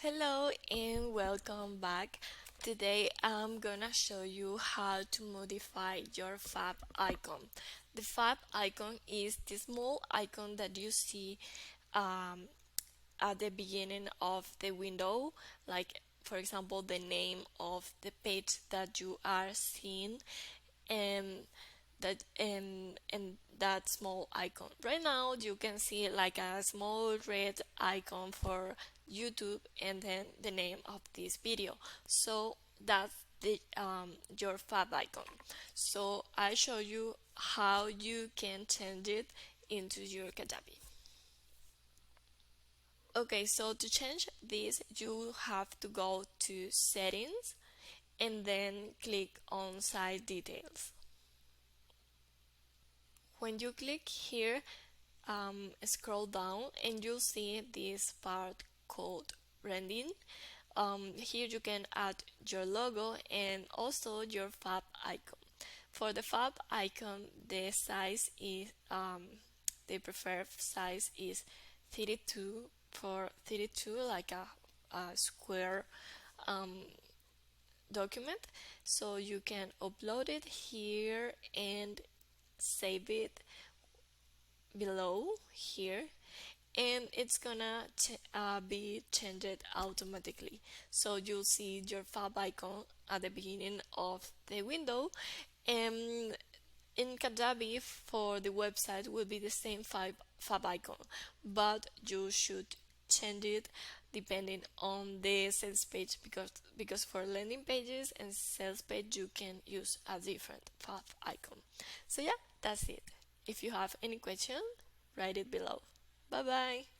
Hello and welcome back. Today I'm gonna show you how to modify your Fav icon. The Fav icon is the small icon that you see um, at the beginning of the window, like for example the name of the page that you are seeing, and that small icon. Right now you can see like a small red icon for YouTube and then the name of this video. So that's the your Fab icon. So I show you how you can change it into your Kajabi. Okay, so to change this you have to go to settings and then click on site details. When you click here, scroll down and you'll see this part called branding. Here you can add your logo and also your Fab icon. For the Fab icon, the preferred size is 32 for 32, like a square um, document. So you can upload it here and save it below here, and it's gonna be changed automatically. So you'll see your Fab icon at the beginning of the window, and in Kajabi for the website will be the same Fab icon, but you should change it depending on the sales page, because for landing pages and sales page you can use a different Fab icon. So yeah, that's it. If you have any question, write it below. Bye bye.